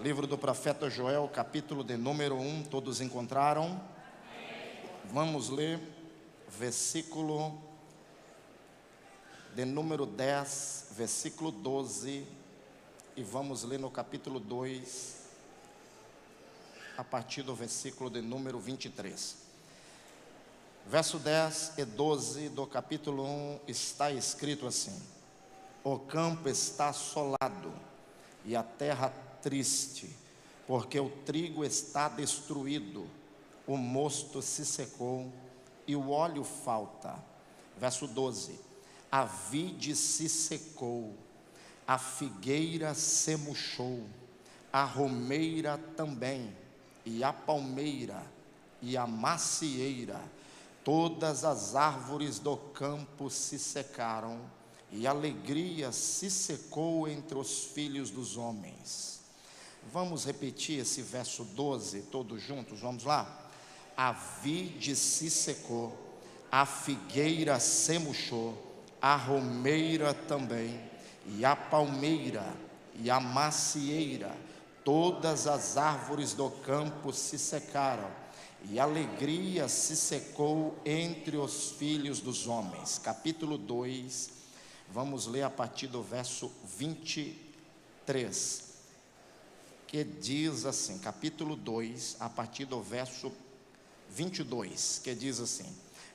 Livro do profeta Joel, capítulo de número 1, todos encontraram? Amém. Vamos ler versículo de número 10, versículo 12, e vamos ler no capítulo 2, a partir do versículo de número 23. Verso 10 e 12 do capítulo 1 está escrito assim: o campo está assolado e a terra triste, porque o trigo está destruído, o mosto se secou e o óleo falta. Verso 12: a vide se secou, a figueira se murchou, a romeira também, e a palmeira e a macieira, todas as árvores do campo se secaram, e a alegria se secou entre os filhos dos homens. Vamos repetir esse verso 12, todos juntos, vamos lá? A vide se secou, a figueira se murchou, a romeira também, e a palmeira e a macieira, todas as árvores do campo se secaram, e a alegria se secou entre os filhos dos homens. Capítulo 2, vamos ler a partir do verso 23, que diz assim, capítulo 2, a partir do verso 22, que diz assim: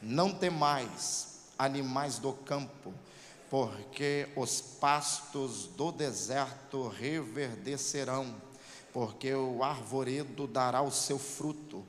não temais, animais do campo, porque os pastos do deserto reverdecerão, porque o arvoredo dará o seu fruto,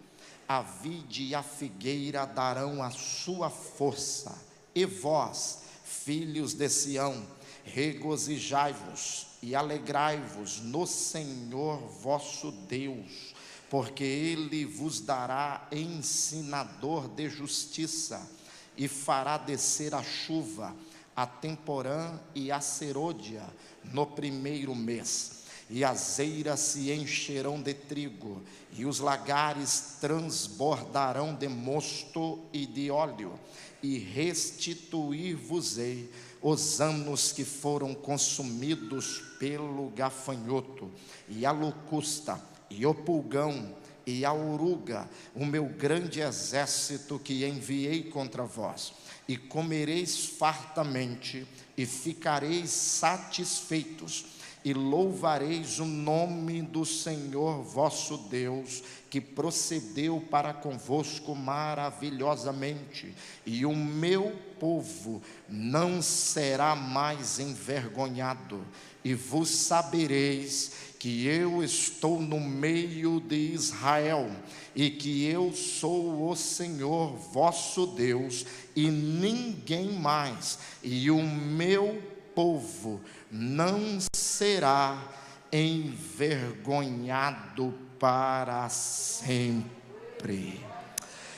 a vide e a figueira darão a sua força. E vós, filhos de Sião, regozijai-vos e alegrai-vos no Senhor vosso Deus, porque Ele vos dará ensinador de justiça, e fará descer a chuva, a temporã e a serôdia no primeiro mês, e as eiras se encherão de trigo, e os lagares transbordarão de mosto e de óleo, e restituir-vos-ei os anos que foram consumidos pelo gafanhoto, e a locusta, e o pulgão, e a oruga, o meu grande exército que enviei contra vós, e comereis fartamente, e ficareis satisfeitos, e louvareis o nome do Senhor vosso Deus, que procedeu para convosco maravilhosamente, e o meu povo não será mais envergonhado, e vos sabereis que eu estou no meio de Israel, e que eu sou o Senhor vosso Deus, e ninguém mais, e o meu povo não será envergonhado para sempre.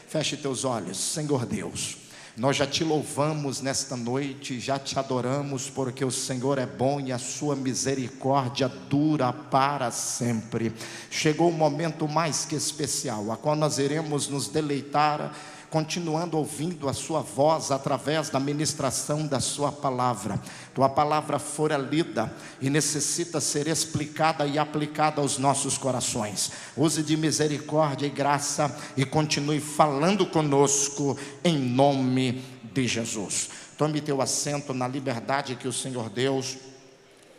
Feche teus olhos. Senhor Deus, nós já te louvamos nesta noite, já te adoramos, porque o Senhor é bom e a sua misericórdia dura para sempre. Chegou o momento mais que especial, a qual nós iremos nos deleitar, continuando ouvindo a sua voz através da ministração da sua palavra. Tua palavra fora lida e necessita ser explicada e aplicada aos nossos corações. Use de misericórdia e graça e continue falando conosco em nome de Jesus. Tome teu assento na liberdade que o Senhor Deus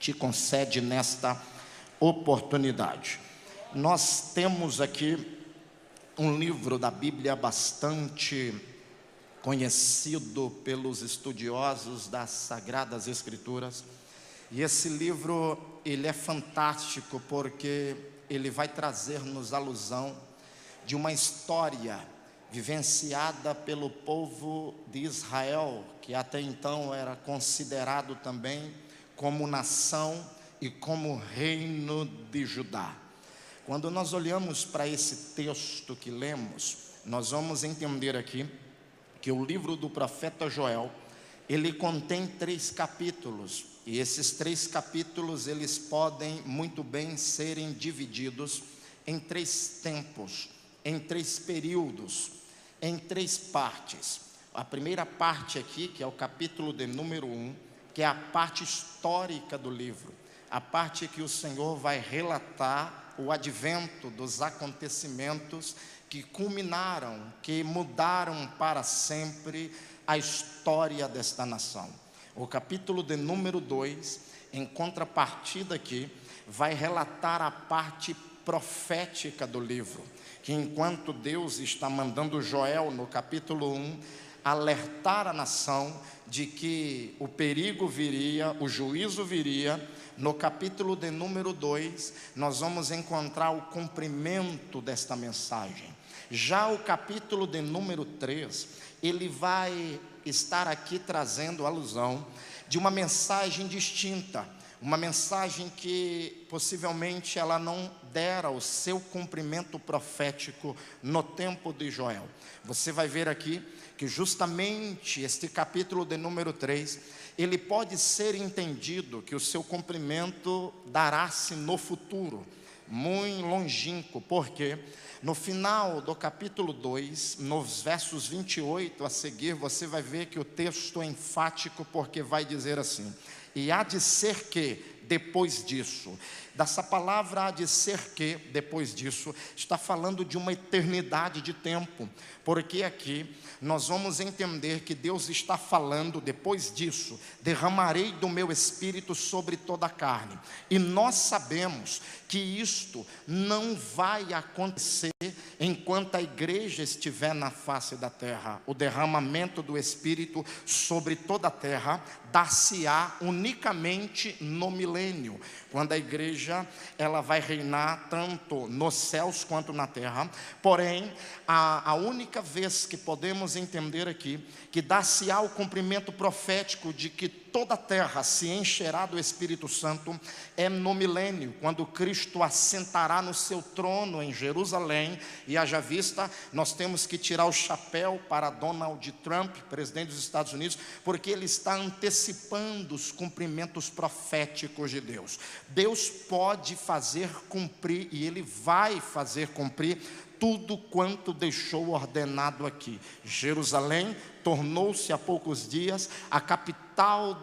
te concede nesta oportunidade. Nós temos aqui um livro da Bíblia bastante conhecido pelos estudiosos das Sagradas Escrituras, e esse livro ele é fantástico porque ele vai trazer-nos alusão de uma história vivenciada pelo povo de Israel, que até então era considerado também como nação e como reino de Judá. Quando nós olhamos para esse texto que lemos, nós vamos entender aqui que o livro do profeta Joel, ele contém 3 capítulos, e esses 3 capítulos, eles podem muito bem serem divididos em 3 tempos, em 3 períodos, em 3 partes. A primeira parte aqui, que é o capítulo de número 1, que é a parte histórica do livro. a parte que o Senhor vai relatar o advento dos acontecimentos que culminaram, que mudaram para sempre a história desta nação. O capítulo de número 2, em contrapartida aqui, vai relatar a parte profética do livro, que enquanto Deus está mandando Joel, no capítulo 1, alertar a nação de que o perigo viria, o juízo viria, no capítulo de número 2, nós vamos encontrar o cumprimento desta mensagem. Já o capítulo de número 3, ele vai estar aqui trazendo alusão de uma mensagem distinta, uma mensagem que possivelmente ela não dera o seu cumprimento profético no tempo de Joel. Você vai ver aqui que justamente este capítulo de número 3, ele pode ser entendido que o seu cumprimento dará-se no futuro, muito longínquo, porque no final do capítulo 2, nos versos 28 a seguir, você vai ver que o texto é enfático, porque vai dizer assim: e há de ser que, depois disso, dessa palavra há de ser que, depois disso, está falando de uma eternidade de tempo, porque aqui nós vamos entender que Deus está falando, depois disso, derramarei do meu espírito sobre toda a carne, e nós sabemos que isto não vai acontecer enquanto a igreja estiver na face da terra. O derramamento do espírito sobre toda a terra dar-se-á unicamente no milênio, quando a igreja ela vai reinar tanto nos céus quanto na terra. Porém, a única vez que podemos entender aqui que dá-se-á o cumprimento profético de que toda a terra se encherá do Espírito Santo é no milênio, quando Cristo assentará no seu trono em Jerusalém. E haja vista, nós temos que tirar o chapéu para Donald Trump, presidente dos Estados Unidos, porque ele está antecipando os cumprimentos proféticos de Deus. Deus pode fazer cumprir, e Ele vai fazer cumprir tudo quanto deixou ordenado aqui. Jerusalém tornou-se há poucos dias a capital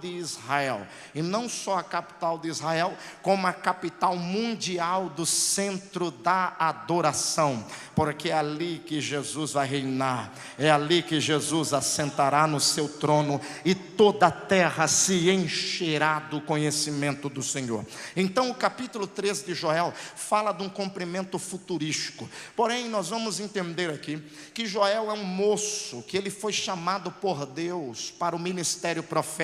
de Israel, e não só a capital de Israel, como a capital mundial do centro da adoração, porque é ali que Jesus vai reinar, é ali que Jesus assentará no seu trono, e toda a terra se encherá do conhecimento do Senhor. Então o capítulo 3 de Joel fala de um cumprimento futurístico, porém nós vamos entender aqui que Joel é um moço, que ele foi chamado por Deus para o ministério profético,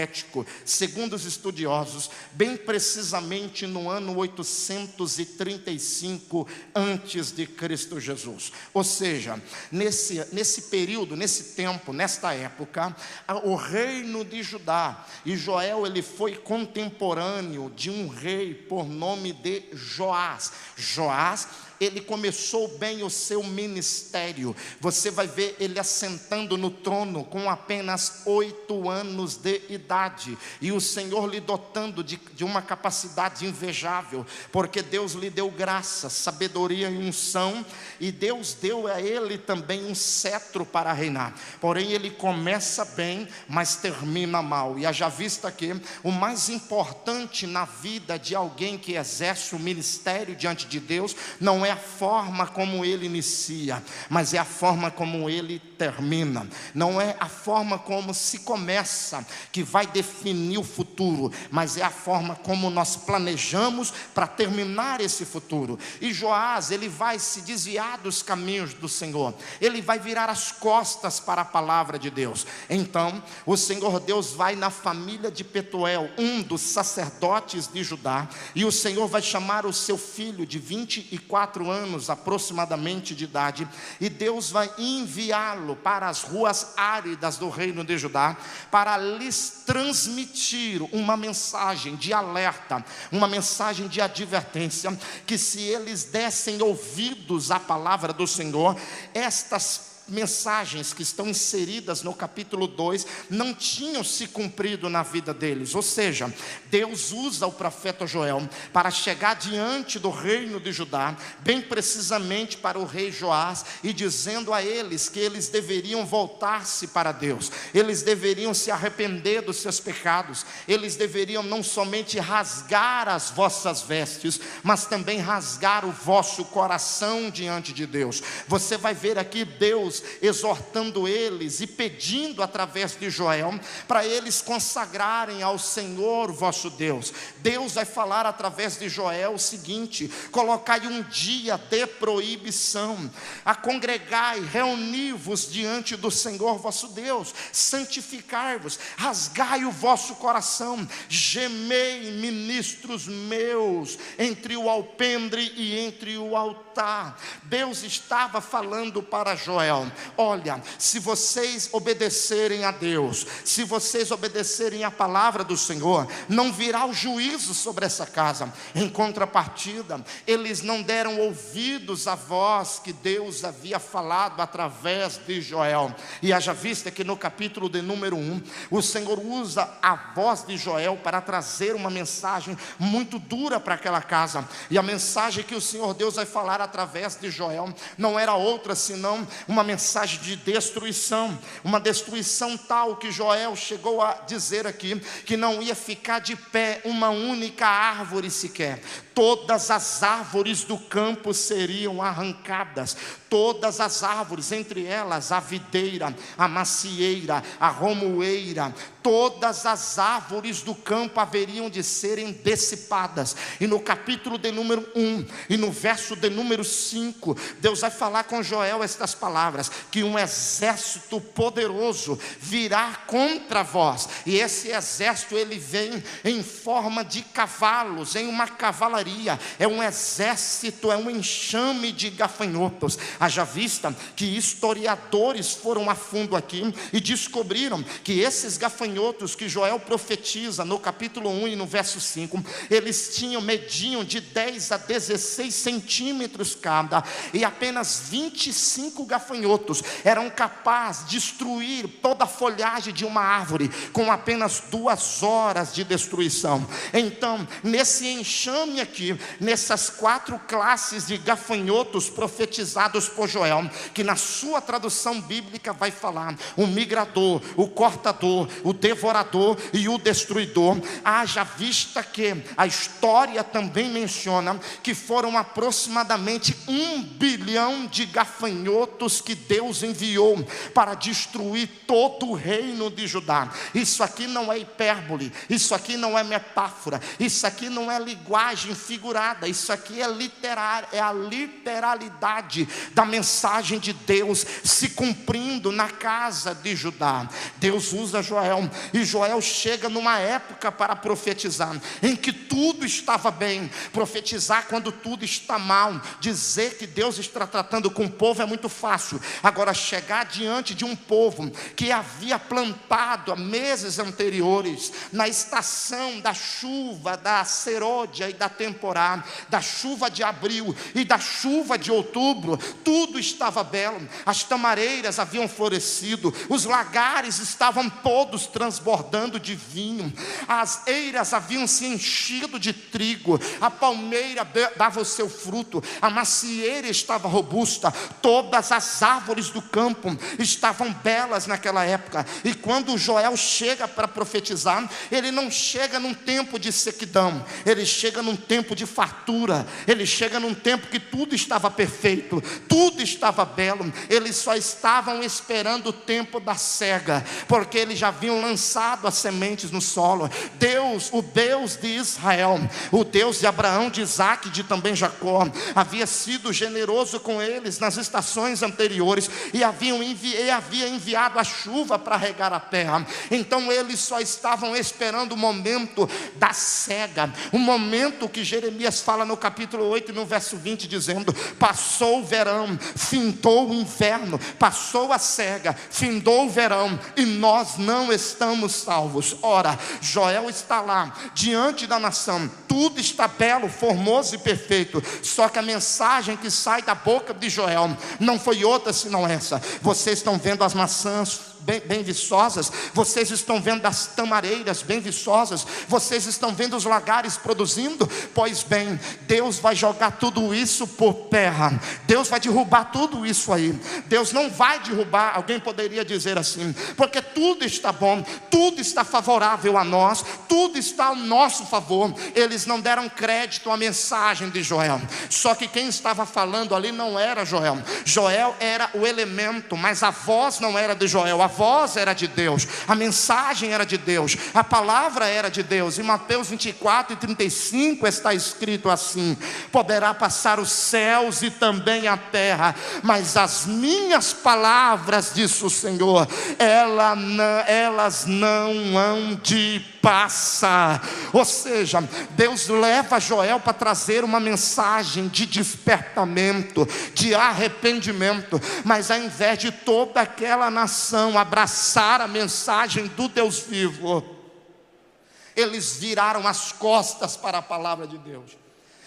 segundo os estudiosos, bem precisamente no ano 835 antes de Cristo Jesus. Ou seja, nesse período, nesse tempo, nesta época, o reino de Judá, e Joel ele foi contemporâneo de um rei por nome de Joás. Joás, ele começou bem o seu ministério. Você vai ver ele assentando no trono com apenas 8 anos de idade, e o Senhor lhe dotando de uma capacidade invejável, porque Deus lhe deu graça, sabedoria e unção, e Deus deu a ele também um cetro para reinar. Porém ele começa bem, mas termina mal. E haja vista que o mais importante na vida de alguém que exerce o ministério diante de Deus não é a forma como ele inicia, mas é a forma como ele termina. Não é a forma como se começa que vai definir o futuro, mas é a forma como nós planejamos para terminar esse futuro. E Joás, ele vai se desviar dos caminhos do Senhor, ele vai virar as costas para a palavra de Deus. Então o Senhor Deus vai na família de Petuel, um dos sacerdotes de Judá, e o Senhor vai chamar o seu filho de 24 anos aproximadamente de idade, e Deus vai enviá-lo para as ruas áridas do reino de Judá, para lhes transmitir uma mensagem de alerta, uma mensagem de advertência, que se eles dessem ouvidos à palavra do Senhor, estas mensagens que estão inseridas no capítulo 2 não tinham se cumprido na vida deles. Ou seja, Deus usa o profeta Joel para chegar diante do reino de Judá, bem precisamente para o rei Joás, e dizendo a eles que eles deveriam voltar-se para Deus, eles deveriam se arrepender dos seus pecados, eles deveriam não somente rasgar as vossas vestes, mas também rasgar o vosso coração diante de Deus. Você vai ver aqui Deus exortando eles e pedindo através de Joel para eles consagrarem ao Senhor vosso Deus. Deus vai falar através de Joel o seguinte: colocai um dia de proibição, a congregai, reuni-vos diante do Senhor vosso Deus, santificai-vos, rasgai o vosso coração, gemei, ministros meus, entre o alpendre e entre o altar. Deus estava falando para Joel: olha, se vocês obedecerem a Deus, se vocês obedecerem a palavra do Senhor, não virá o juízo sobre essa casa. Em contrapartida, eles não deram ouvidos à voz que Deus havia falado através de Joel. E haja vista que no capítulo de número 1, o Senhor usa a voz de Joel para trazer uma mensagem muito dura para aquela casa. E a mensagem que o Senhor Deus vai falar através de Joel não era outra senão uma mensagem de destruição, uma destruição tal que Joel chegou a dizer aqui que não ia ficar de pé uma única árvore sequer. Todas as árvores do campo seriam arrancadas, todas as árvores, entre elas a videira, a macieira, a romoeira, todas as árvores do campo haveriam de serem dissipadas. E no capítulo de número 1 e no verso de número 5, Deus vai falar com Joel estas palavras: que um exército poderoso virá contra vós, e esse exército ele vem em forma de cavalos, em uma cavalaria, é um exército, é um enxame de gafanhotos. Haja vista que historiadores foram a fundo aqui e descobriram que esses gafanhotos que Joel profetiza no capítulo 1 e no verso 5, eles mediam de 10 a 16 centímetros cada, e apenas 25 gafanhotos eram capazes de destruir toda a folhagem de uma árvore com apenas 2 horas de destruição. Então, nesse enxame aqui, nessas 4 classes de gafanhotos profetizados por Joel, que na sua tradução bíblica vai falar o migrador, o cortador, o devorador e o destruidor, haja vista que a história também menciona que foram aproximadamente 1 bilhão de gafanhotos que Deus enviou para destruir todo o reino de Judá. Isso aqui não é hipérbole, isso aqui não é metáfora, isso aqui não é linguagem figurada, isso aqui é literário, é a literalidade da mensagem de Deus se cumprindo na casa de Judá. Deus usa Joel, e Joel chega numa época para profetizar em que tudo estava bem. Profetizar quando tudo está mal, dizer que Deus está tratando com o povo é muito fácil. Agora, chegar diante de um povo que havia plantado há meses anteriores, na estação da chuva, da serôdia e da temporada, da chuva de abril e da chuva de outubro, tudo estava belo, as tamareiras haviam florescido, os lagares estavam todos transbordando de vinho, as eiras haviam se enchido de trigo, a palmeira dava o seu fruto, a macieira estava robusta, todas as árvores do campo estavam belas naquela época. E quando Joel chega para profetizar, ele não chega num tempo de sequidão, ele chega num tempo de fartura, ele chega num tempo que tudo estava perfeito, tudo estava belo. Eles só estavam esperando o tempo da cega, porque eles já haviam lançado as sementes no solo. Deus, o Deus de Israel, o Deus de Abraão, de Isaac e de também Jacó, havia sido generoso com eles nas estações anteriores e havia enviado a chuva para regar a terra. Então eles só estavam esperando o momento da cega, o momento que Jeremias fala no capítulo 8 e no verso 20, dizendo: passou o verão, findou o inverno, passou a cega, findou o verão, e nós não estamos salvos. Ora, Joel está lá diante da nação nação. Tudo está belo, formoso e perfeito. Só que a mensagem que sai da boca de Joel não foi outra senão essa: vocês estão vendo as maçãs bem viçosas, vocês estão vendo as tamareiras bem viçosas, vocês estão vendo os lagares produzindo? Pois bem, Deus vai jogar tudo isso por terra. Deus vai derrubar tudo isso aí. Deus não vai derrubar, alguém poderia dizer assim, porque tudo está bom, tudo está favorável a nós, tudo está ao nosso favor. Eles não deram crédito à mensagem de Joel. Só que quem estava falando ali não era Joel. Joel era o elemento, mas a voz não era de Joel. A voz era de Deus, a mensagem era de Deus, a palavra era de Deus. Em Mateus 24:35 está escrito assim: poderá passar os céus e também a terra, mas as minhas palavras, disse o Senhor, elas não hão de passar. Ou seja, Deus leva Joel para trazer uma mensagem de despertamento, de arrependimento, mas ao invés de toda aquela nação abraçar a mensagem do Deus vivo, eles viraram as costas para a palavra de Deus.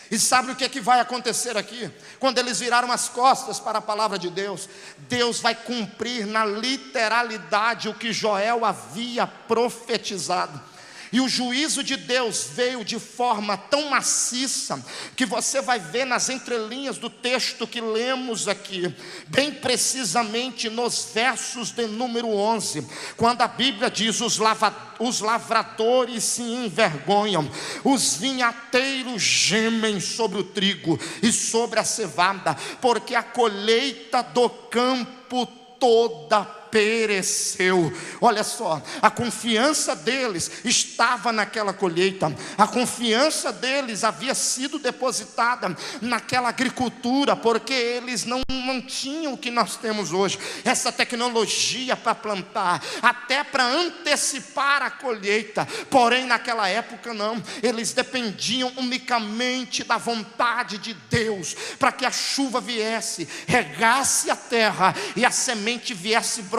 E sabe o que é que vai acontecer aqui? Quando eles viraram as costas para a palavra de Deus, Deus vai cumprir na literalidade o que Joel havia profetizado. E o juízo de Deus veio de forma tão maciça, que você vai ver nas entrelinhas do texto que lemos aqui, bem precisamente nos versos de número 11, quando a Bíblia diz: os lavradores se envergonham, os vinhateiros gemem sobre o trigo e sobre a cevada, porque a colheita do campo toda pereceu. Olha só, a confiança deles estava naquela colheita, a confiança deles havia sido depositada naquela agricultura, porque eles não tinham o que nós temos hoje, essa tecnologia para plantar, até para antecipar a colheita. Porém naquela época não, eles dependiam unicamente da vontade de Deus, para que a chuva viesse, regasse a terra e a semente viesse brotar,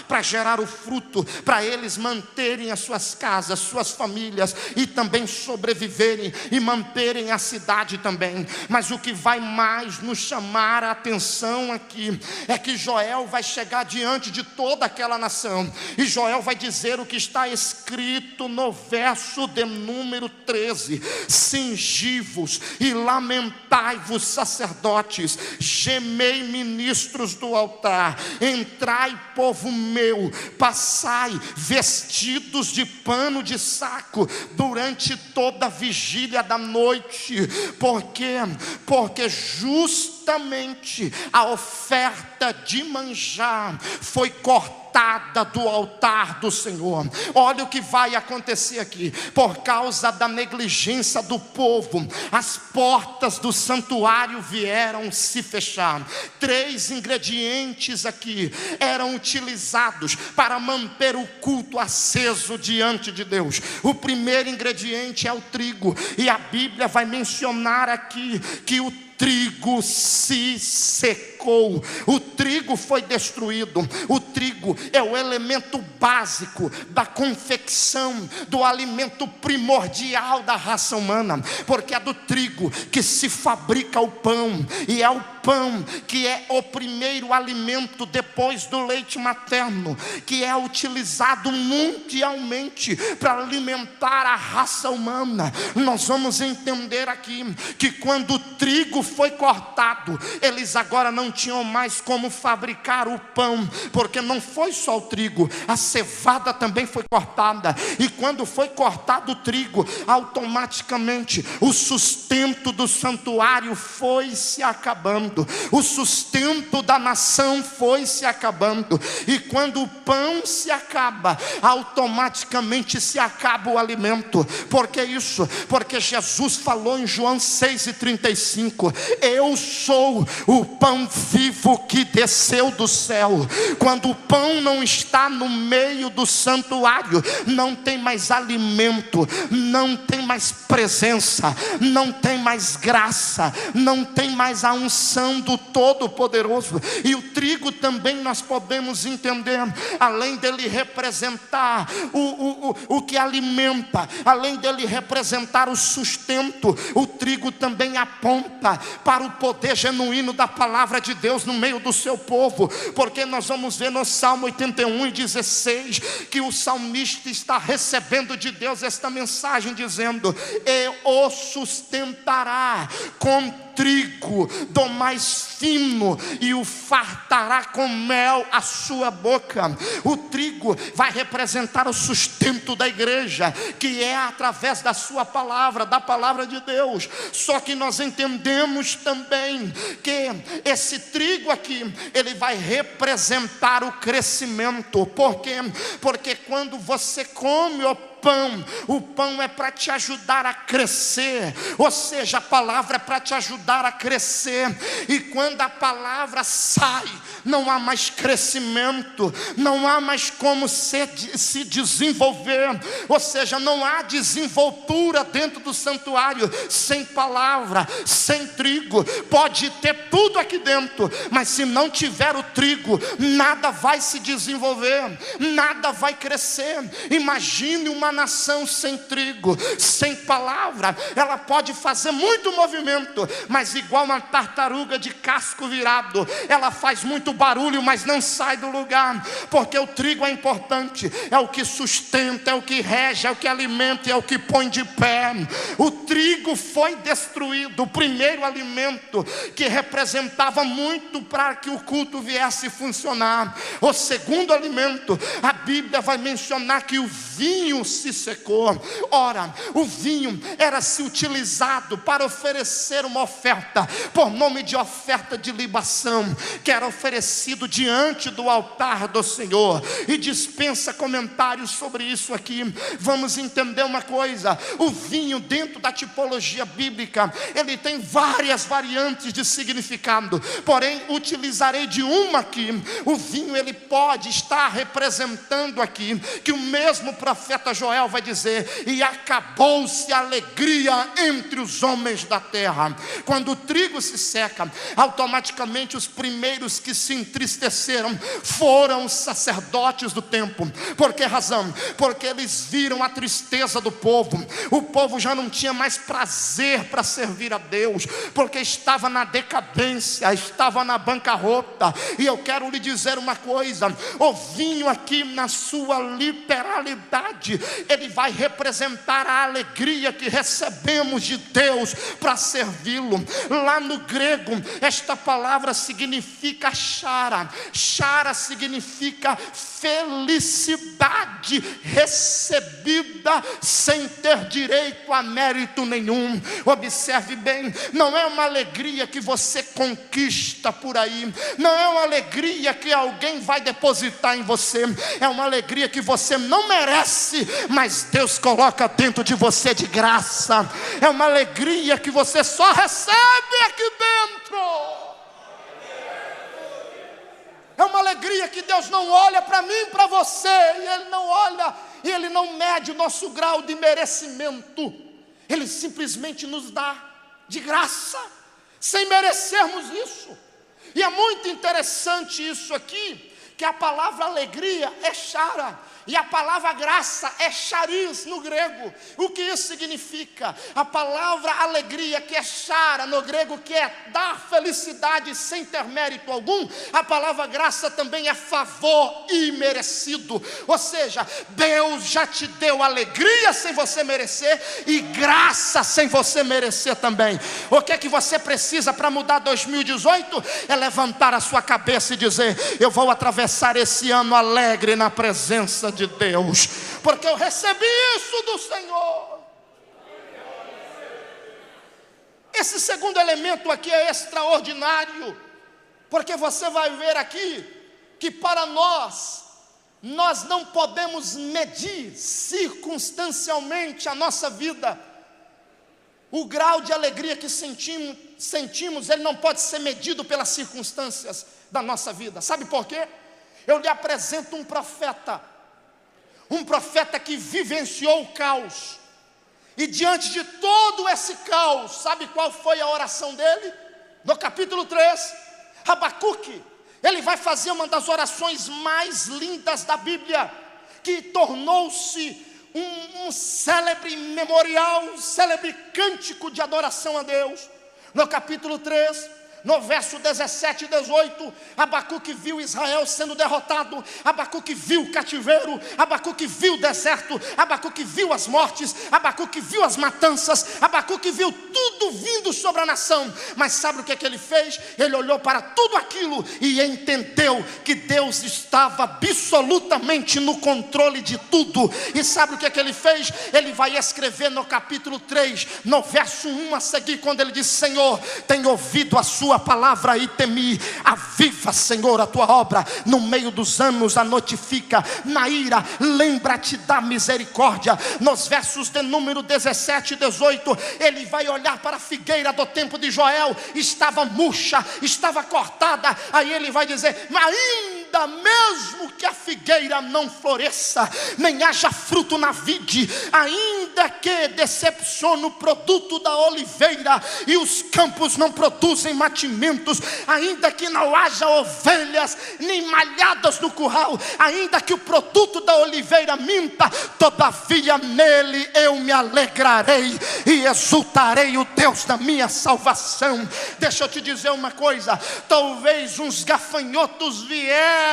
para gerar o fruto, para eles manterem as suas casas, suas famílias, e também sobreviverem e manterem a cidade também. Mas o que vai mais nos chamar a atenção aqui é que Joel vai chegar diante de toda aquela nação, e Joel vai dizer o que está escrito no verso de número 13: cingivos e lamentai-vos, sacerdotes, gemei, ministros do altar, entrai, povo meu, passai vestidos de pano de saco durante toda a vigília da noite. Porque justamente a oferta de manjar foi cortada do altar do Senhor. Olha o que vai acontecer aqui. Por causa da negligência do povo, as portas do santuário vieram se fechar. 3 ingredientes aqui eram utilizados para manter o culto aceso diante de Deus. O primeiro ingrediente é o trigo, e a Bíblia vai mencionar aqui que o trigo se secou, o trigo foi destruído. O trigo é o elemento básico da confecção do alimento primordial da raça humana, porque é do trigo que se fabrica o pão, e é o pão que é o primeiro alimento depois do leite materno, que é utilizado mundialmente para alimentar a raça humana. Nós vamos entender aqui que quando o trigo foi cortado, eles agora não tinham mais como fabricar o pão, porque não foi só o trigo, a cevada também foi cortada. E quando foi cortado o trigo, automaticamente o sustento do santuário foi se acabando, o sustento da nação foi se acabando. E quando o pão se acaba, automaticamente se acaba o alimento. Por que isso? Porque Jesus falou em João 6:35: eu sou o pão vivo que desceu do céu. Quando o pão não está no meio do santuário, não tem mais alimento, não tem mais presença, não tem mais graça, não tem mais a unção do Todo-Poderoso. E o trigo também nós podemos entender, além dele representar o que alimenta, além dele representar o sustento, o trigo também aponta para o poder genuíno da palavra de Deus no meio do seu povo, porque nós vamos ver no Salmo 81:16 que o salmista está recebendo de Deus esta mensagem dizendo: e o sustentará com trigo do mais fino e o fartará com mel a sua boca. O trigo vai representar o sustento da igreja, que é através da sua palavra, da palavra de Deus. Só que nós entendemos também que esse trigo aqui, ele vai representar o crescimento. Por quê? Porque quando você come o pão é para te ajudar a crescer, ou seja, a palavra é para te ajudar a crescer. E quando a palavra sai, não há mais crescimento, não há mais como se desenvolver, ou seja, não há desenvoltura dentro do santuário sem palavra, sem trigo. Pode ter tudo aqui dentro, mas se não tiver o trigo, nada vai se desenvolver, nada vai crescer. Imagine uma nação sem trigo, sem palavra, ela pode fazer muito movimento, mas igual uma tartaruga de casco virado, ela faz muito barulho, mas não sai do lugar, porque o trigo é importante, é o que sustenta, é o que rege, é o que alimenta, é o que põe de pé. O trigo foi destruído, o primeiro alimento que representava muito para que o culto viesse funcionar. O segundo alimento, a Bíblia vai mencionar que o vinho se secou. Ora, o vinho era se utilizado para oferecer uma oferta, por nome de oferta de libação, que era oferecido diante do altar do Senhor. E dispensa comentários sobre isso aqui. Vamos entender uma coisa: o vinho, dentro da tipologia bíblica, ele tem várias variantes de significado, porém utilizarei de uma aqui. O vinho, ele pode estar representando aqui que o mesmo profeta Joel vai dizer: e acabou-se a alegria entre os homens da terra. Quando o trigo se seca, automaticamente os primeiros que se entristeceram foram os sacerdotes do templo. Por que razão? Porque eles viram a tristeza do povo. O povo já não tinha mais prazer para servir a Deus, porque estava na decadência, estava na bancarrota. E eu quero lhe dizer uma coisa: o vinho aqui, na sua literalidade, ele vai representar a alegria que recebemos de Deus para servi-lo. Lá no grego, esta palavra significa chara. Chara significa felicidade recebida sem ter direito a mérito nenhum. Observe bem, não é uma alegria que você conquista por aí, não é uma alegria que alguém vai depositar em você, é uma alegria que você não merece, mas Deus coloca dentro de você de graça. É uma alegria que você só recebe aqui dentro. É uma alegria que Deus não olha para mim e para você, e Ele não olha, e Ele não mede o nosso grau de merecimento. Ele simplesmente nos dá de graça, sem merecermos isso. E é muito interessante isso aqui, que a palavra alegria é chara, e a palavra graça é charis no grego. O que isso significa? A palavra alegria, que é chara no grego, que é dar felicidade sem ter mérito algum, a palavra graça também é favor imerecido. Ou seja, Deus já te deu alegria sem você merecer, e graça sem você merecer também. O que é que você precisa para mudar 2018? É levantar a sua cabeça e dizer: eu vou atravessar esse ano alegre na presença de Deus, porque eu recebi isso do Senhor. Esse segundo elemento aqui é extraordinário, porque você vai ver aqui que para nós não podemos medir circunstancialmente a nossa vida. O grau de alegria que sentimos, ele não pode ser medido pelas circunstâncias da nossa vida. Sabe por quê? Eu lhe apresento um profeta que vivenciou o caos. E diante de todo esse caos, sabe qual foi a oração dele? No capítulo 3, Abacuque, ele vai fazer uma das orações mais lindas da Bíblia, que tornou-se um célebre memorial, um célebre cântico de adoração a Deus. No capítulo 3, no verso 17 e 18, Abacuque viu Israel sendo derrotado, Abacuque viu o cativeiro, Abacuque viu o deserto, Abacuque viu as mortes, Abacuque viu as matanças, Abacuque viu tudo vindo sobre a nação. Mas sabe o que ele fez? Ele olhou para tudo aquilo e entendeu que Deus estava absolutamente no controle de tudo. E sabe o que ele fez? Ele vai escrever no capítulo 3, no verso 1 a seguir, quando ele diz: Senhor, tenho ouvido a sua palavra e temi. Aviva, Senhor, a tua obra no meio dos anos, a notifica. Na ira, lembra-te da misericórdia. Nos versos de número 17 e 18, ele vai olhar para a figueira do tempo de Joel, estava murcha, estava cortada. Aí ele vai dizer: ainda mesmo que a figueira não floresça, nem haja fruto na vide, ainda que decepcione o produto da oliveira e os campos não produzem mantimentos, ainda que não haja ovelhas nem malhadas no curral, ainda que o produto da oliveira minta, todavia nele eu me alegrarei e exultarei, o Deus da minha salvação. Deixa eu te dizer uma coisa: talvez uns gafanhotos vieram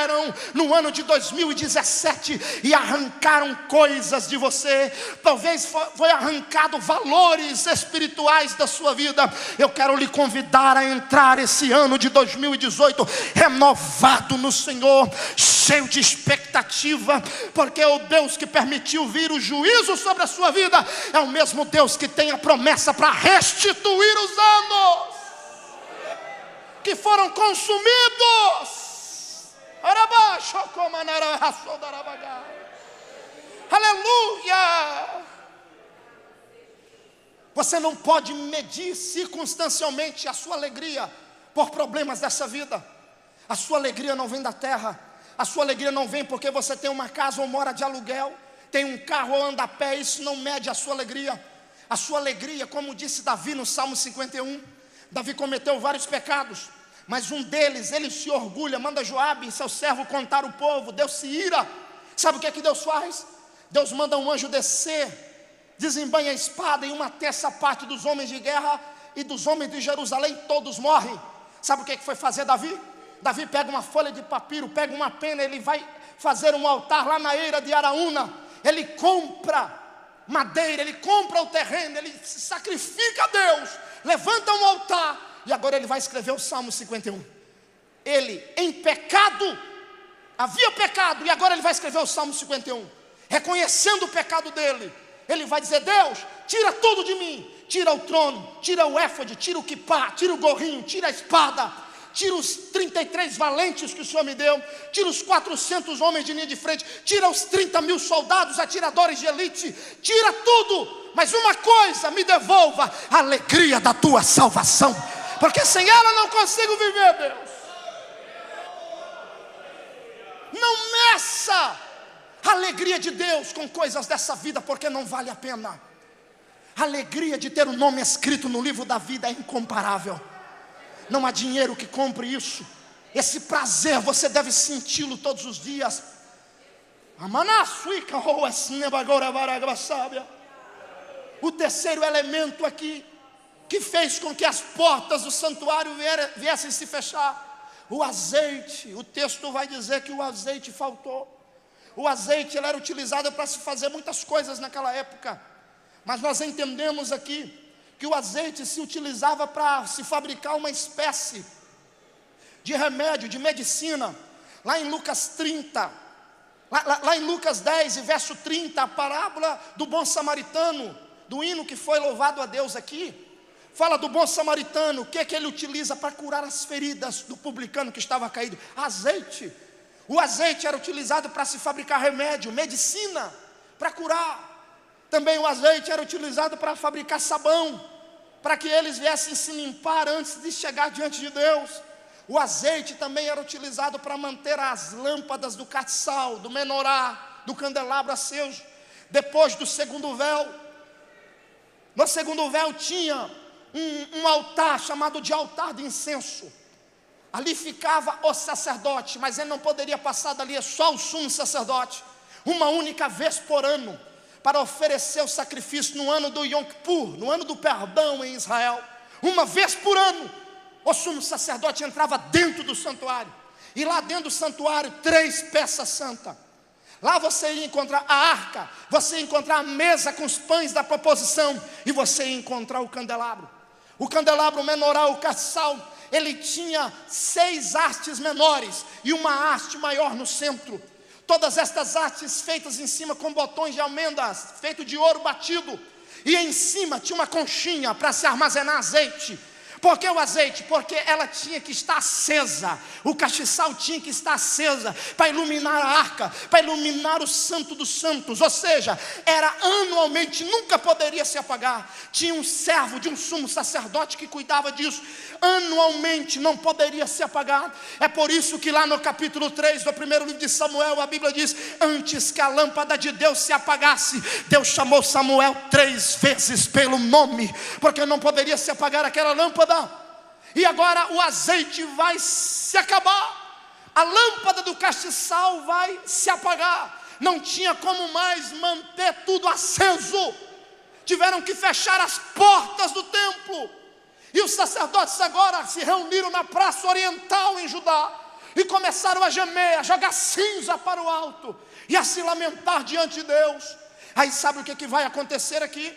no ano de 2017 e arrancaram coisas de você, talvez foi arrancado valores espirituais da sua vida. Eu quero lhe convidar a entrar esse ano de 2018 renovado no Senhor, cheio de expectativa, porque o Deus que permitiu vir o juízo sobre a sua vida é o mesmo Deus que tem a promessa para restituir os anos que foram consumidos. Aleluia! Você não pode medir circunstancialmente a sua alegria por problemas dessa vida. A sua alegria não vem da terra. A sua alegria não vem porque você tem uma casa ou mora de aluguel, tem um carro ou anda a pé. Isso não mede a sua alegria. A sua alegria, como disse Davi no Salmo 51, Davi cometeu vários pecados, mas um deles, ele se orgulha, manda Joabe, seu servo, contar o povo. Deus se ira. Sabe o que é que Deus faz? Deus manda um anjo descer, desembanha a espada, e uma terça parte dos homens de guerra e dos homens de Jerusalém todos morrem. Sabe o que foi fazer Davi? Davi pega uma folha de papiro, pega uma pena, ele vai fazer um altar lá na eira de Araúna. Ele compra madeira, ele compra o terreno, ele se sacrifica a Deus, levanta um altar, e agora ele vai escrever o Salmo 51. Ele em pecado, havia pecado, e agora ele vai escrever o Salmo 51, reconhecendo o pecado dele. Ele vai dizer: Deus, tira tudo de mim, tira o trono, tira o éfode, tira o quipá, tira o gorrinho, tira a espada, tira os 33 valentes que o Senhor me deu, tira os 400 homens de linha de frente, tira os 30.000 soldados, atiradores de elite, tira tudo, mas uma coisa, me devolva a alegria da tua salvação, porque sem ela não consigo viver, Deus. Não meça a alegria de Deus com coisas dessa vida, porque não vale a pena. A alegria de ter o nome escrito no livro da vida é incomparável. Não há dinheiro que compre isso. Esse prazer você deve senti-lo todos os dias. O terceiro elemento aqui que fez com que as portas do santuário viessem se fechar: o azeite. O texto vai dizer que o azeite faltou. O azeite, ele era utilizado para se fazer muitas coisas naquela época, mas nós entendemos aqui que o azeite se utilizava para se fabricar uma espécie de remédio, de medicina. Lá em Lucas 30, lá em Lucas 10 e verso 30, a parábola do bom samaritano, do hino que foi louvado a Deus aqui, fala do bom samaritano. O que é que ele utiliza para curar as feridas do publicano que estava caído? Azeite. O azeite era utilizado para se fabricar remédio, medicina, para curar. Também o azeite era utilizado para fabricar sabão. para que eles viessem se limpar antes de chegar diante de Deus. O azeite também era utilizado para manter as lâmpadas do castiçal, do menorá, do candelabro aceso. Depois do segundo véu, no segundo véu tinha um altar chamado de altar de incenso. Ali ficava o sacerdote, mas ele não poderia passar dali, é só o sumo sacerdote, uma única vez por ano, para oferecer o sacrifício no ano do Yom Kippur, no ano do perdão em Israel. Uma vez por ano, o sumo sacerdote entrava dentro do santuário, e lá dentro do santuário, 3 peças santas. Lá você ia encontrar a arca, você ia encontrar a mesa com os pães da proposição, e você ia encontrar o candelabro. O candelabro, o menorá, o castiçal, ele tinha 6 hastes menores e uma haste maior no centro. Todas estas hastes feitas em cima com botões de almendas, feito de ouro batido. E em cima tinha uma conchinha para se armazenar azeite. Por que o azeite? Porque ela tinha que estar acesa. O castiçal tinha que estar acesa para iluminar a arca, para iluminar o santo dos santos. Ou seja, era anualmente, nunca poderia se apagar. Tinha um servo de um sumo sacerdote que cuidava disso. Anualmente não poderia se apagar. É por isso que lá no capítulo 3 do primeiro livro de Samuel, a Bíblia diz: antes que a lâmpada de Deus se apagasse, Deus chamou Samuel 3 vezes pelo nome, porque não poderia se apagar aquela lâmpada. E agora o azeite vai se acabar, a lâmpada do castiçal vai se apagar. Não tinha como mais manter tudo aceso. Tiveram que fechar as portas do templo. E os sacerdotes agora se reuniram na praça oriental em Judá e começaram a gemer, a jogar cinza para o alto e a se lamentar diante de Deus. Aí sabe o que vai acontecer aqui?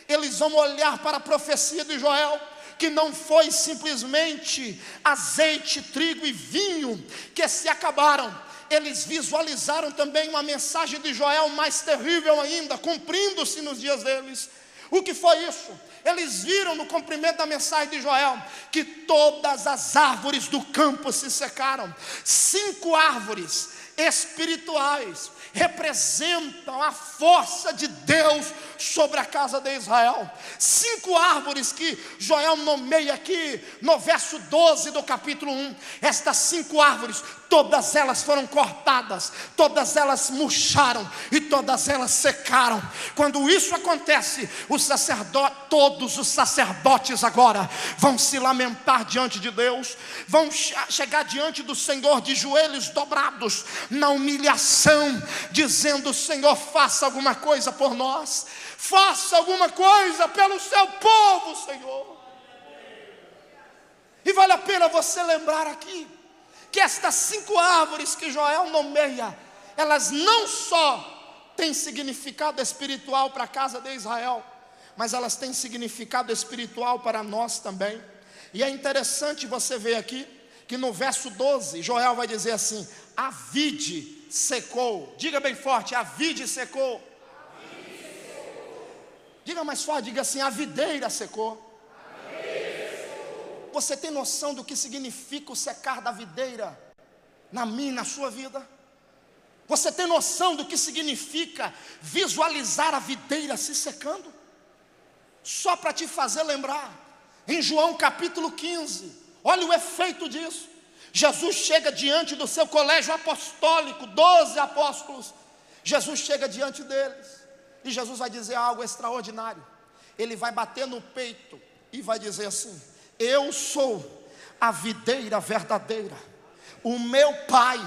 Eles vão olhar para a profecia de Joel, que não foi simplesmente azeite, trigo e vinho que se acabaram. Eles visualizaram também uma mensagem de Joel mais terrível ainda, cumprindo-se nos dias deles. O que foi isso? Eles viram no cumprimento da mensagem de Joel que todas as árvores do campo se secaram. 5 árvores espirituais representam a força de Deus sobre a casa de Israel. 5 árvores que Joel nomeia aqui no verso 12 do capítulo 1. Estas 5 árvores, todas elas foram cortadas, todas elas murcharam e todas elas secaram. Quando isso acontece, todos os sacerdotes agora vão se lamentar diante de Deus, vão chegar diante do Senhor de joelhos dobrados, na humilhação, dizendo: Senhor, faça alguma coisa por nós, faça alguma coisa pelo seu povo, Senhor. E vale a pena você lembrar aqui que estas 5 árvores que Joel nomeia, elas não só têm significado espiritual para a casa de Israel, mas elas têm significado espiritual para nós também. E é interessante você ver aqui que no verso 12, Joel vai dizer assim: a vide secou. Diga bem forte: a vide secou. Diga mais forte, diga assim: a videira secou. Você tem noção do que significa o secar da videira na minha e na sua vida? Você tem noção do que significa visualizar a videira se secando? Só para te fazer lembrar, em João capítulo 15, olha o efeito disso. Jesus chega diante do seu colégio apostólico, 12 apóstolos. Jesus chega diante deles e Jesus vai dizer algo extraordinário. Ele vai bater no peito e vai dizer assim: eu sou a videira verdadeira, o meu Pai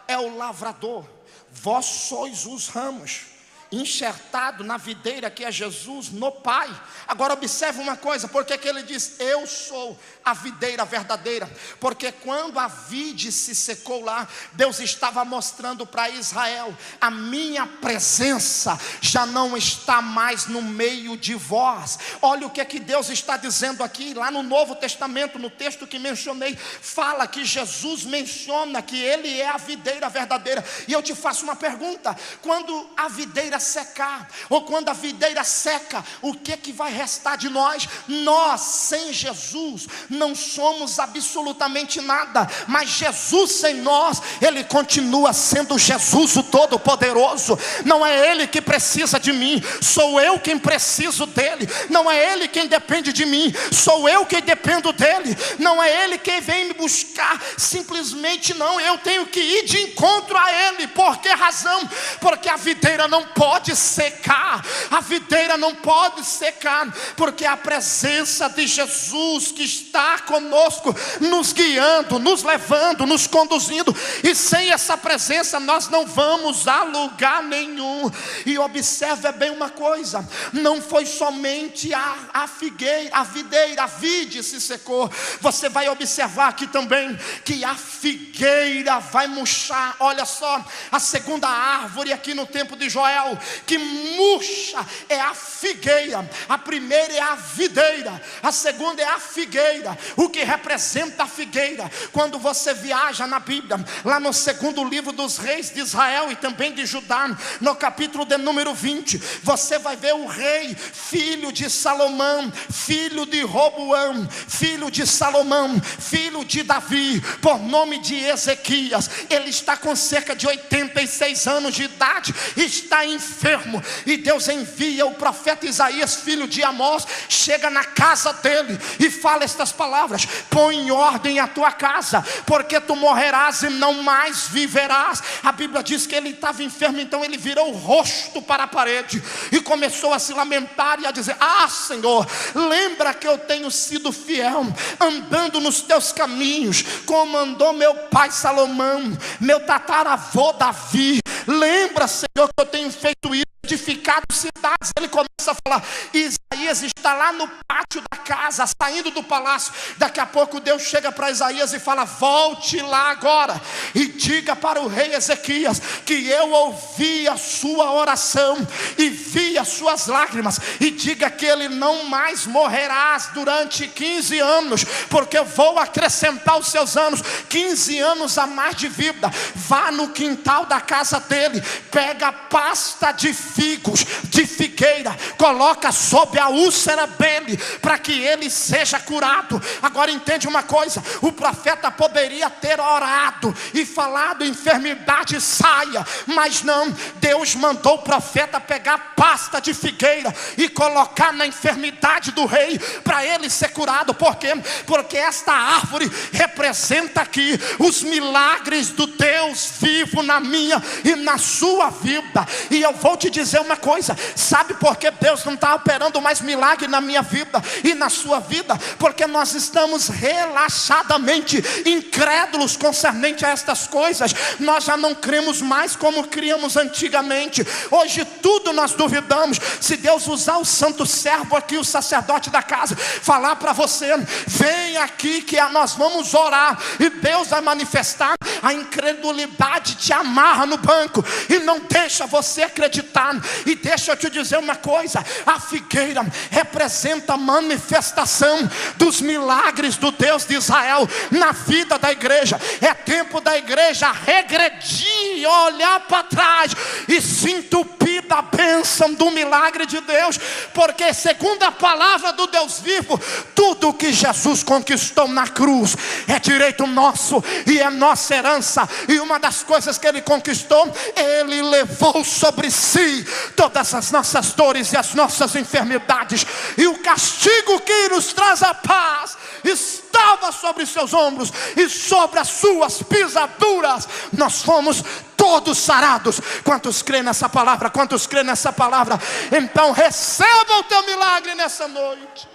é o lavrador, vós sois os ramos. Enxertado na videira que é Jesus, no Pai. Agora observe uma coisa: por que ele diz eu sou a videira verdadeira? Porque quando a vide se secou lá, Deus estava mostrando para Israel: a minha presença já não está mais no meio de vós. Olha o que é que Deus está dizendo aqui, lá no Novo Testamento, no texto que mencionei, fala que Jesus menciona que Ele é a videira verdadeira. E eu te faço uma pergunta: quando a videira secar, ou quando a videira seca, o que vai restar de nós? Nós, sem Jesus, não somos absolutamente nada, mas Jesus sem nós, Ele continua sendo Jesus o Todo-Poderoso. Não é Ele que precisa de mim, sou eu quem preciso dEle. Não é Ele quem depende de mim, sou eu quem dependo dEle. Não é Ele quem vem me buscar, simplesmente não, eu tenho que ir de encontro a Ele. Por que razão? Porque a videira não pode secar, a videira não pode secar, porque a presença de Jesus que está conosco, nos guiando, nos levando, nos conduzindo, e sem essa presença nós não vamos a lugar nenhum. E observe bem uma coisa, não foi somente a figueira, a videira, a vide se secou. Você vai observar aqui também que a figueira vai murchar. Olha só, a segunda árvore aqui no tempo de Joel que murcha é a figueira. A primeira é a videira, a segunda é a figueira. O que representa a figueira? Quando você viaja na Bíblia, lá no segundo livro dos reis de Israel e também de Judá, no capítulo de número 20, você vai ver o rei, filho de Salomão, filho de Roboão, filho de Salomão, filho de Davi, por nome de Ezequias. Ele está com cerca de 86 anos de idade, está enfermo, e Deus envia o profeta Isaías, filho de Amós, chega na casa dele e fala estas palavras: põe em ordem a tua casa, porque tu morrerás e não mais viverás. A Bíblia diz que ele estava enfermo, então ele virou o rosto para a parede e começou a se lamentar e a dizer: ah, Senhor, lembra que eu tenho sido fiel, andando nos teus caminhos, como andou meu pai Salomão, meu tataravô Davi. Lembra, Senhor, que eu tenho feito isso, edificado cidades. Ele começa a falar. Isaías está lá no pátio da casa, saindo do palácio. Daqui a pouco Deus chega para Isaías e fala: volte lá agora e diga para o rei Ezequias que eu ouvi a sua oração e vi as suas lágrimas, e diga que ele não mais morrerás durante 15 anos, porque eu vou acrescentar os seus anos, 15 anos a mais de vida. Vá no quintal da casa dele, pega pasta de figos, de figueira, coloca sobre a úlcera dele, para que ele seja curado. Agora entende uma coisa, o profeta poderia ter orado e falado: enfermidade saia, mas não, Deus mandou o profeta pegar pasta de figueira e colocar na enfermidade do rei, para ele ser curado. Por quê? Porque esta árvore representa aqui os milagres do Deus vivo na minha e na sua vida. E eu vou te dizer uma coisa, sabe por que Deus não está operando mais milagre na minha vida e na sua vida? Porque nós estamos relaxadamente incrédulos concernente a estas coisas. Nós já não cremos mais como críamos antigamente. Hoje tudo nós duvidamos. Se Deus usar o santo servo aqui, o sacerdote da casa, falar para você: vem aqui que nós vamos orar, e Deus vai manifestar, a incredulidade te amarra no banco e não deixa você acreditar. E deixa eu te dizer uma coisa, a figueira representa a manifestação dos milagres do Deus de Israel na vida da igreja. É tempo da igreja regredir, olhar para trás e se entupir da bênção do milagre de Deus, porque segundo a palavra do Deus vivo, tudo que Jesus conquistou na cruz é direito nosso e é nossa herança. E uma das coisas que ele conquistou, ele levou sobre si todas as nossas dores e as nossas enfermidades, e o castigo que nos traz a paz estava sobre seus ombros, e sobre as suas pisaduras nós fomos todos sarados. Quantos creem nessa palavra? Quantos creem nessa palavra? Então receba o teu milagre nessa noite.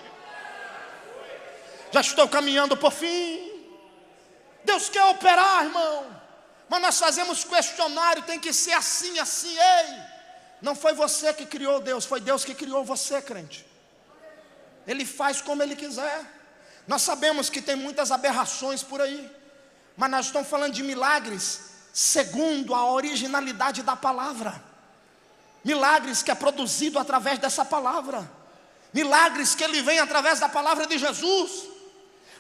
Já estou caminhando por fim. Deus quer operar, irmão, mas nós fazemos questionário, tem que ser assim, assim. Ei, não foi você que criou Deus, foi Deus que criou você, crente. Ele faz como Ele quiser. Nós sabemos que tem muitas aberrações por aí, mas nós estamos falando de milagres segundo a originalidade da palavra. Milagres que é produzido através dessa palavra. Milagres que ele vem através da palavra de Jesus.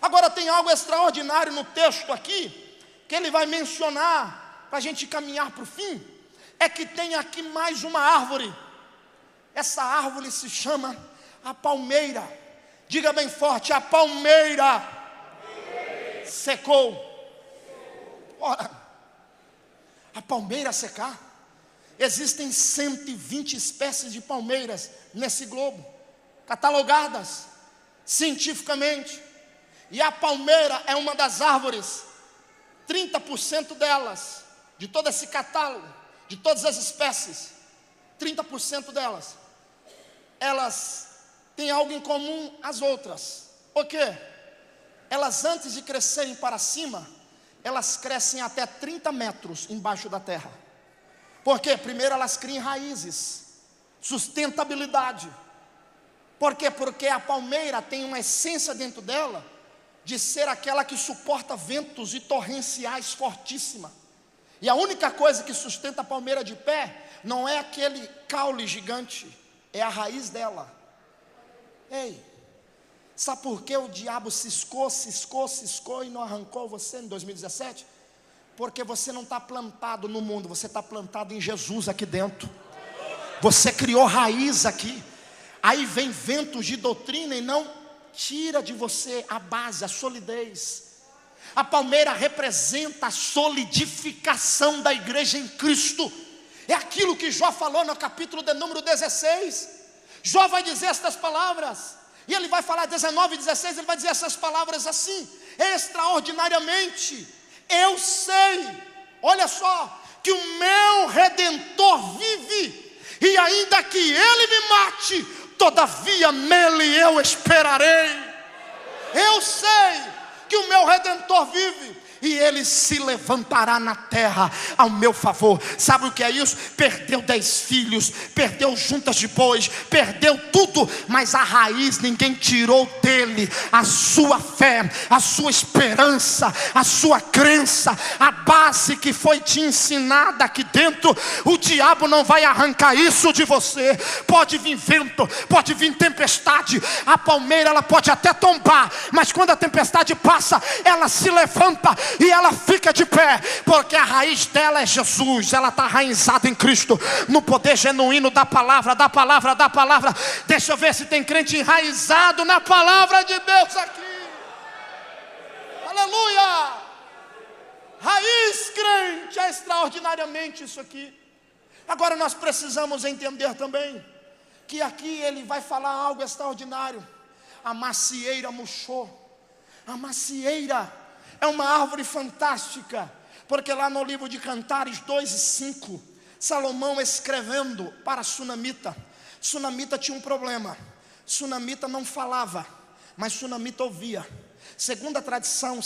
Agora tem algo extraordinário no texto aqui, que ele vai mencionar, para a gente caminhar para o fim, é que tem aqui mais uma árvore. Essa árvore se chama a palmeira. Diga bem forte: a palmeira secou. Ora, a palmeira secar. Existem 120 espécies de palmeiras nesse globo, catalogadas cientificamente. E a palmeira é uma das árvores, 30% delas, de todo esse catálogo, de todas as espécies, 30% delas, elas têm algo em comum às outras. O quê? Elas, antes de crescerem para cima, elas crescem até 30 metros embaixo da terra. Por quê? Primeiro elas criam raízes, sustentabilidade. Por quê? Porque a palmeira tem uma essência dentro dela de ser aquela que suporta ventos e torrenciais fortíssima. E a única coisa que sustenta a palmeira de pé não é aquele caule gigante, é a raiz dela. Ei, sabe por que o diabo ciscou e não arrancou você em 2017? Porque você não está plantado no mundo, você está plantado em Jesus aqui dentro. Você criou raiz aqui. Aí vem ventos de doutrina e não tira de você a base, a solidez. A palmeira representa a solidificação da igreja em Cristo. É aquilo que Jó falou no capítulo de número 16. Jó vai dizer estas palavras, e ele vai falar 19 e 16, ele vai dizer essas palavras assim: extraordinariamente eu sei, olha só, que o meu Redentor vive, e ainda que ele me mate, todavia nele eu esperarei. Eu sei que o meu Redentor vive, e ele se levantará na terra ao meu favor. Sabe o que é isso? Perdeu 10 filhos, perdeu juntas de bois, perdeu tudo, mas a raiz ninguém tirou dele. A sua fé, a sua esperança, a sua crença, a base que foi te ensinada aqui dentro, o diabo não vai arrancar isso de você. Pode vir vento, pode vir tempestade, a palmeira ela pode até tombar, mas quando a tempestade passa, ela se levanta e ela fica de pé, porque a raiz dela é Jesus. Ela está enraizada em Cristo, no poder genuíno da palavra. Deixa eu ver se tem crente enraizado na palavra de Deus aqui. Aleluia! Raiz, crente, é extraordinariamente isso aqui. Agora nós precisamos entender também que aqui ele vai falar algo extraordinário. A macieira murchou. A macieira é uma árvore fantástica, porque lá no livro de Cantares 2:5, Salomão escrevendo para Sunamita. Sunamita tinha um problema. Sunamita não falava, mas Sunamita ouvia. Segunda tradição,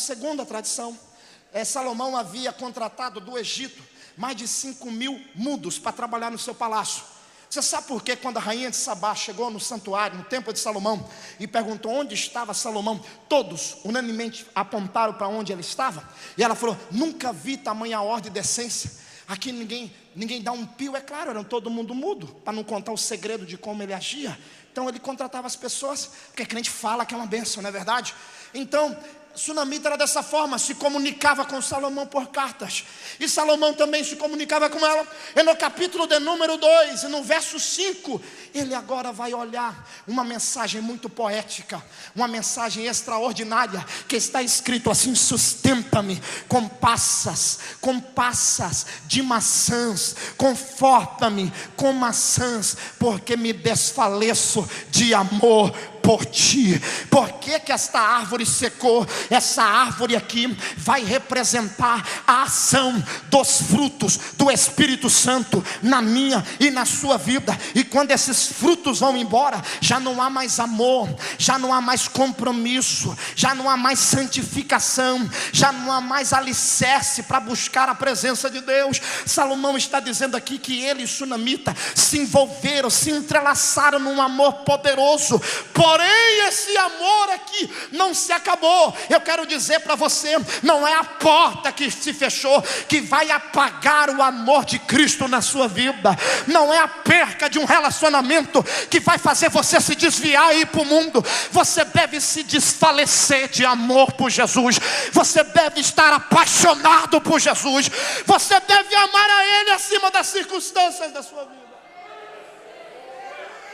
Salomão havia contratado do Egito mais de 5.000 mudos para trabalhar no seu palácio. Você sabe por que quando a rainha de Sabá chegou no santuário, no templo de Salomão, e perguntou onde estava Salomão, todos unanimemente apontaram para onde ele estava, e ela falou: nunca vi tamanha ordem e decência. Aqui ninguém dá um pio. É claro, eram todo mundo mudo, para não contar o segredo de como ele agia. Então ele contratava as pessoas, porque crente fala que é uma bênção, não é verdade? Então Sunamita era dessa forma, se comunicava com Salomão por cartas, e Salomão também se comunicava com ela. E no capítulo de número 2, no verso 5, ele agora vai olhar uma mensagem muito poética, uma mensagem extraordinária, que está escrito assim: sustenta-me com passas de maçãs, conforta-me com maçãs, porque me desfaleço de amor por ti. Por que que esta árvore secou? Essa árvore aqui vai representar a ação dos frutos do Espírito Santo na minha e na sua vida. E quando esses frutos vão embora, já não há mais amor, já não há mais compromisso, já não há mais santificação, já não há mais alicerce para buscar a presença de Deus. Salomão está dizendo aqui que ele e Sunamita se envolveram, se entrelaçaram num amor poderoso. Porém, esse amor aqui não se acabou. Eu quero dizer para você, não é a porta que se fechou que vai apagar o amor de Cristo na sua vida. Não é a perca de um relacionamento que vai fazer você se desviar e ir para o mundo. Você deve se desfalecer de amor por Jesus. Você deve estar apaixonado por Jesus. Você deve amar a Ele acima das circunstâncias da sua vida.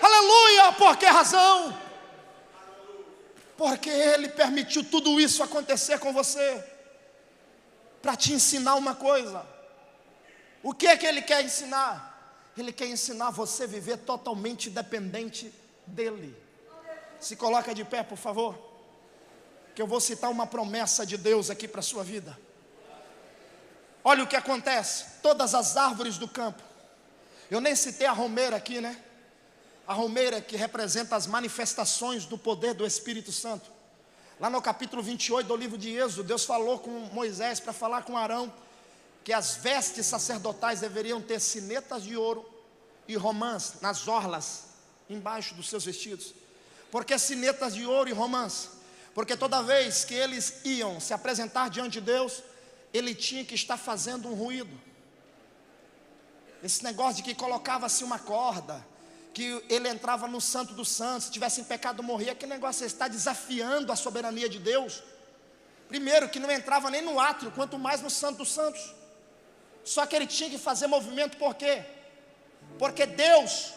Aleluia! Por que razão? Porque Ele permitiu tudo isso acontecer com você, para te ensinar uma coisa. O que é que Ele quer ensinar? Ele quer ensinar você a viver totalmente dependente dEle. Se coloca de pé, por favor, que eu vou citar uma promessa de Deus aqui para a sua vida. Olha o que acontece. Todas as árvores do campo, eu nem citei a romeira aqui, né? A romeira que representa as manifestações do poder do Espírito Santo. Lá no capítulo 28 do livro de Êxodo, Deus falou com Moisés para falar com Arão que as vestes sacerdotais deveriam ter sinetas de ouro e romãs nas orlas, embaixo dos seus vestidos. Por que sinetas de ouro e romãs? Porque toda vez que eles iam se apresentar diante de Deus, ele tinha que estar fazendo um ruído. Esse negócio de que colocava-se uma corda, que ele entrava no santo dos santos, se tivesse em pecado morria, aquele negócio está desafiando a soberania de Deus. Primeiro, que não entrava nem no átrio, quanto mais no santo dos santos. Só que ele tinha que fazer movimento, por quê? Porque Deus,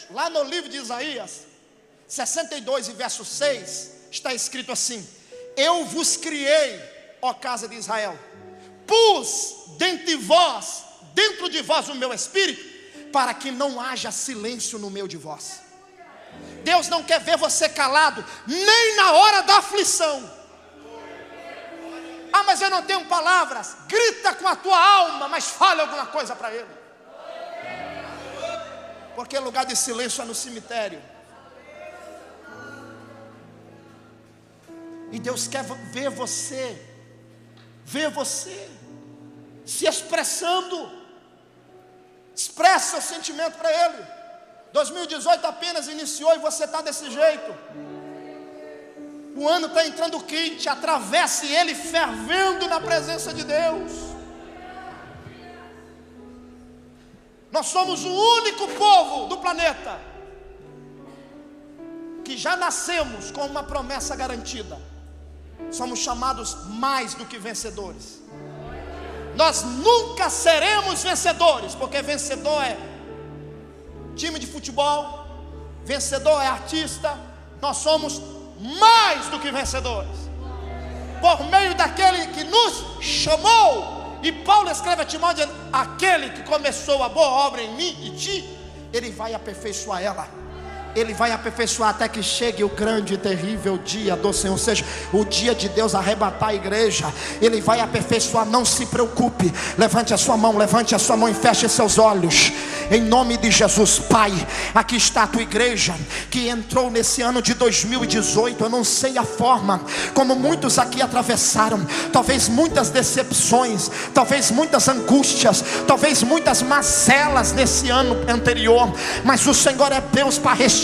lá no livro de Isaías 62 e verso 6, está escrito assim: eu vos criei, ó casa de Israel, pus dentro de vós o meu espírito, para que não haja silêncio no meio de vós. Deus não quer ver você calado, nem na hora da aflição. Ah, mas eu não tenho palavras. Grita com a tua alma, mas fale alguma coisa para Ele. Porque lugar de silêncio é no cemitério. E Deus quer ver você se expressando. Expressa o sentimento para Ele. 2018 apenas iniciou e você está desse jeito. O ano está entrando quente, atravesse ele fervendo na presença de Deus. Nós somos o único povo do planeta que já nascemos com uma promessa garantida. Somos chamados mais do que vencedores. Nós nunca seremos vencedores, porque vencedor é time de futebol, vencedor é artista. Nós somos mais do que vencedores, por meio daquele que nos chamou. E Paulo escreve a Timóteo dizendo: aquele que começou a boa obra em mim e ti, ele vai aperfeiçoar ela. Ele vai aperfeiçoar até que chegue o grande e terrível dia do Senhor, ou seja, o dia de Deus arrebatar a igreja. Ele vai aperfeiçoar, não se preocupe. Levante a sua mão e feche seus olhos. Em nome de Jesus. Pai, aqui está a tua igreja que entrou nesse ano de 2018. Eu não sei a forma como muitos aqui atravessaram, talvez muitas decepções, talvez muitas angústias, talvez muitas mazelas nesse ano anterior, mas o Senhor é Deus para restituir.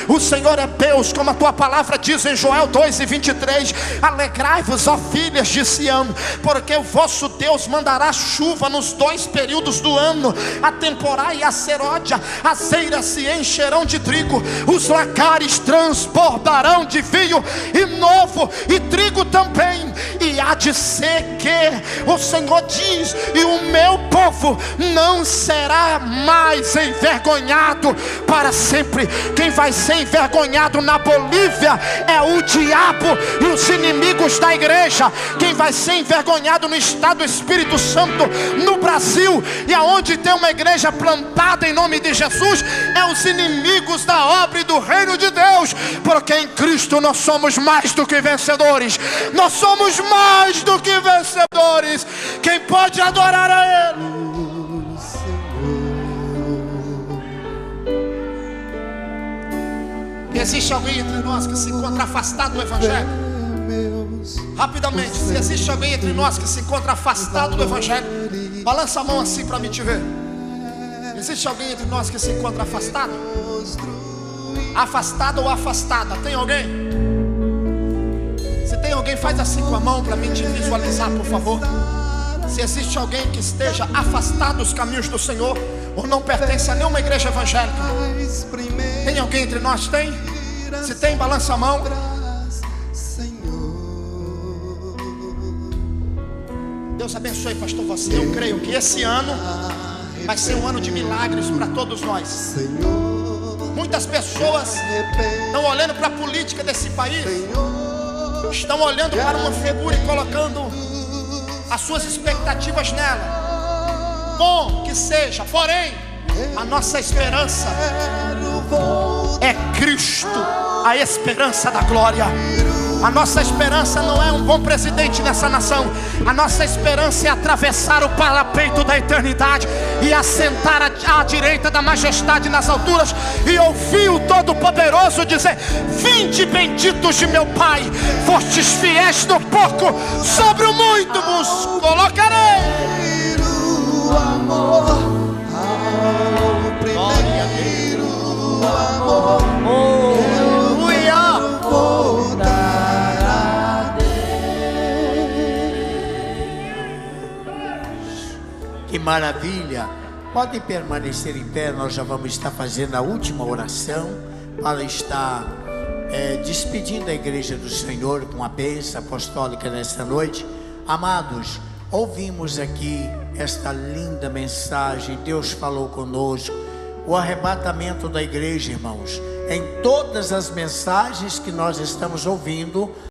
O Senhor é Deus, como a tua palavra diz em Joel 2:23: alegrai-vos, ó filhas de Sião, porque o vosso Deus mandará chuva nos 2 períodos do ano, a temporá e a seródia. As eiras se encherão de trigo, os lagares transbordarão de vinho e novo, e trigo também. E há de ser que o Senhor diz: e o meu povo não será mais envergonhado para sempre. Quem vai ser envergonhado na Bolívia é o diabo e os inimigos da igreja. Quem vai ser envergonhado no estado do Espírito Santo, no Brasil, e aonde tem uma igreja plantada em nome de Jesus, é os inimigos da obra e do reino de Deus. Porque em Cristo nós somos mais do que vencedores. Nós somos mais do que vencedores. Quem pode adorar a Ele? Existe alguém entre nós que se encontra afastado do Evangelho? Rapidamente, se existe alguém entre nós que se encontra afastado do Evangelho, balança a mão assim para mim te ver. Existe alguém entre nós que se encontra afastado? afastado ou afastada. Tem alguém? Se tem alguém, faz assim com a mão para mim te visualizar, por favor. Se existe alguém que esteja afastado dos caminhos do Senhor, ou não pertence a nenhuma igreja evangélica, tem alguém entre nós? Tem? Se tem, balança a mão. Deus abençoe, pastor, você. Eu creio que esse ano vai ser um ano de milagres para todos nós. Muitas pessoas estão olhando para a política desse país, estão olhando para uma figura e colocando as suas expectativas nela. Bom que seja, porém, a nossa esperança é Cristo, a esperança da glória. A nossa esperança não é um bom presidente nessa nação. A nossa esperança é atravessar o parapeito da eternidade e assentar à direita da majestade nas alturas e ouvir o Todo-Poderoso dizer: vinde benditos de meu Pai, fostes fiéis no pouco, sobre o muito vos colocarei. O amor ao primeiro amor. Que maravilha! Podem permanecer em pé, nós já vamos estar fazendo a última oração para estar despedindo a igreja do Senhor com a bênção apostólica nesta noite. Amados, ouvimos aqui esta linda mensagem, Deus falou conosco, o arrebatamento da igreja, irmãos. Em todas as mensagens que nós estamos ouvindo,